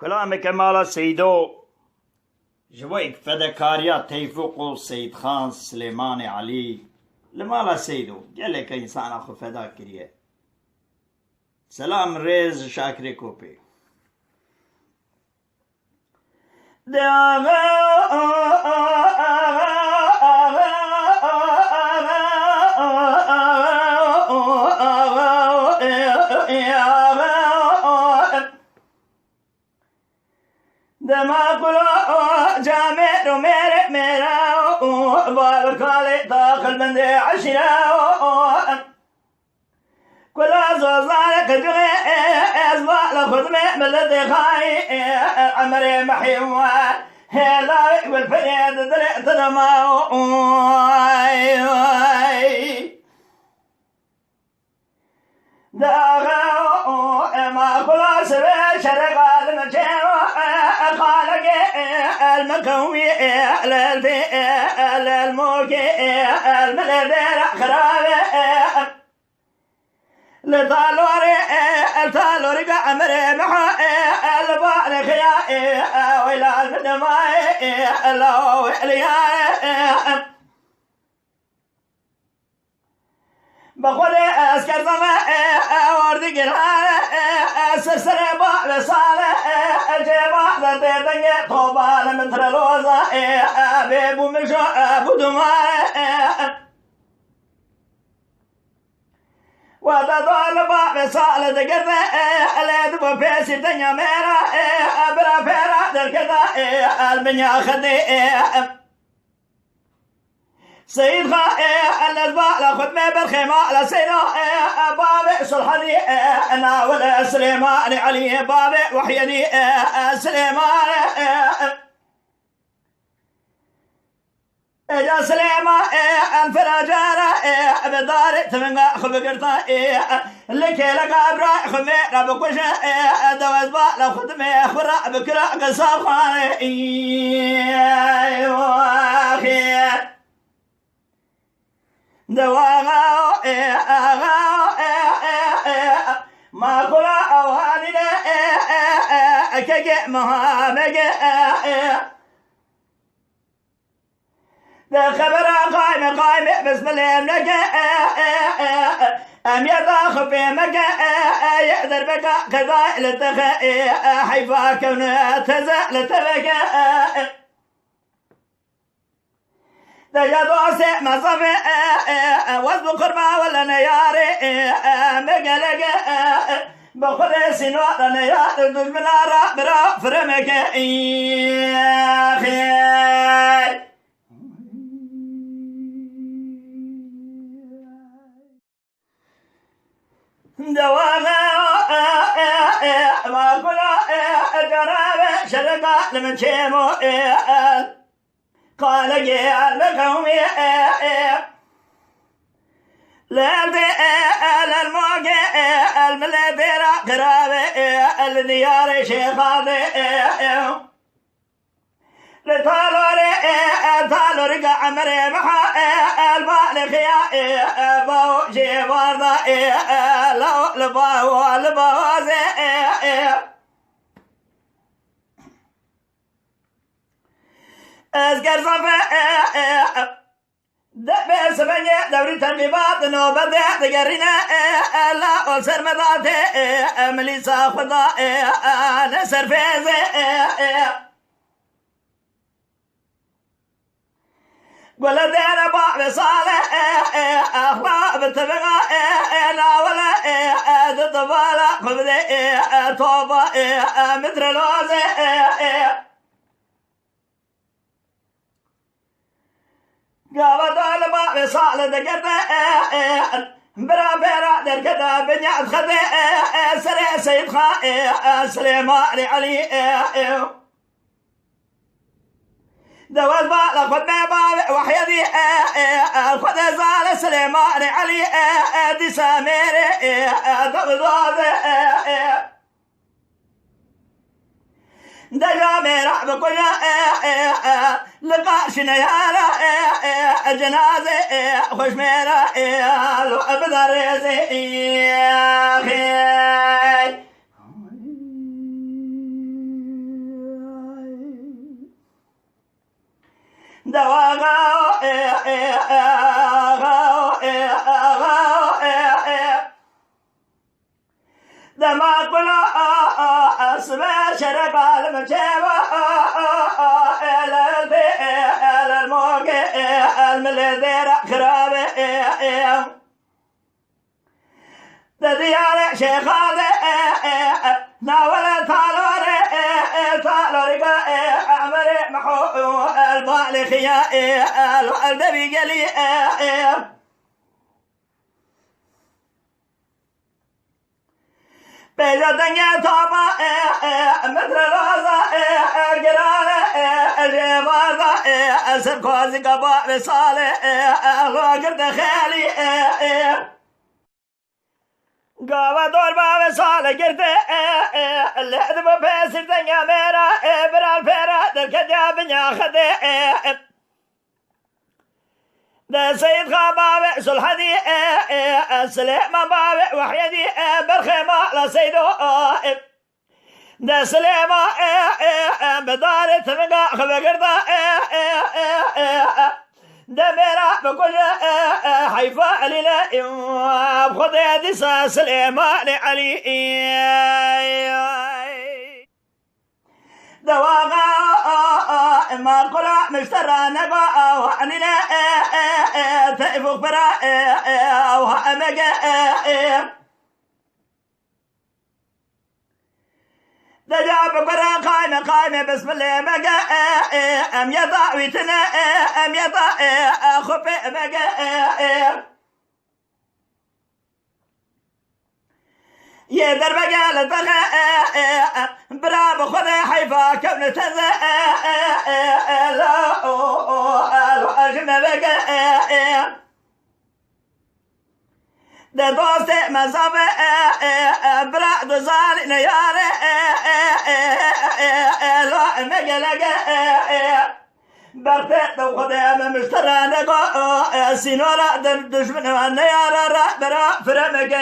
کلامێک ماڵە سەیدۆ ji bo fedekariya Tevfik û Seyidxan Silêmanê Elî li mala Seydo geleke însana xwe feda kiriye. Selam rêz ji Şakirê Kopê. دماغلو جامع ميرا باركالي داخل بندي عشرة كل زوزارك جغي ازبال خدمة بلدي خاي عمري محيوان هلاوي والفريد درعت دماو داغو ما خلاص بشرق المجيو خالق المكومي الموكي الملدر خرابي لطالوري قمري محا البارك يا ويلا المدماي لو الياي بخودي اسكر زما وردي قرار سسر باب صالح جيبا دتنجي طوبا لمتر لوزا بيبو مشو ابو دماء وتدور باب صالح دقر اليد بفيسي دنيا ميرا برا فيرا دركدا البنيا خدي سيد خا الأسباء لخد ما بالخيمة لسينا بابي صلحني أنا ولا سليمان علي بابي وحيدي سليمان يا سليمان الفراجارة بدار تمنع خبقرتا لك لك أبرا خمير بكوشة دوازباء لخد ما خرا بكرا قصاب خاني دواغاو ما خلا أوهاننا كجئ مهامجئ ده خبر قايم بسم الله لك أم يضاخ في مكة يقدر بك كذا لتخى حيفا كونه تزال تبكى دجاجوسي مصفي وزن قربا ولا نياري مقلق بخذ سنوات نيار دجمنارا برا فرمك خير دواغا ما كنا جرابة شرقا لمن شيمو قال يا القومي لا الموقع الملدير قرابي الديار شيخاضي لطالوري عمري محا البالخ يا باو جيباردا لو لباوزي أذكر صفا دبي سبني دوري تربيبات نوبة تجرينا لا أسر مضات مليسا خدا نسر فيز ولد أنا باب صالح أخبار بتبغى لا ولا تطبلا خبز توبة مثل لوز قابل الباب صالح دقرده برا دركده بنياد خده سري سيد خا سليمان علي دوز بالا خد ما باب وحيدي خد زال سليمان علي دي سامير دوز دجا ميرا بكونا لقاش نيارا جنازة خوش ميرا لو أبدا ريزي خير دواغا دما قلا اسمع شرق المجيبة الموقع الملذير خرابي ديار شيخ ناول تالوري عمري محو المالخيا الدبي قلي بيجا دنيا توبا مثل روزا قرالة جيبازا سركوزي قبا بصالة الوقت خالي قاوة دور باب صالة قرد اللي حذبو بيسر دنيا ميرا برال فيرا دركجا بنيا خدي ده سيد خبابي سلحدي سليمان بابي وحيدي برخيمة لسيدو ده سليمان بداري تنقا خبقردا ده ميرا بكل حيفا علينا بخذ ديسا سليمان علي دواغا ما القرى مشترى نقا وعنينا تأفق برا وهمقا دجاب برا قايمة بسم الله مقا أم يضع ويتنا أم يضع خفي مقا يدر بقال تغا برا بخذ حيفا كون تزا لا الحجم بقى ده دوست مزابة برا دزال نيارة لا مقلقة برتت وخدام مشترى نقو سينورا دشمن نيارة برا فرمك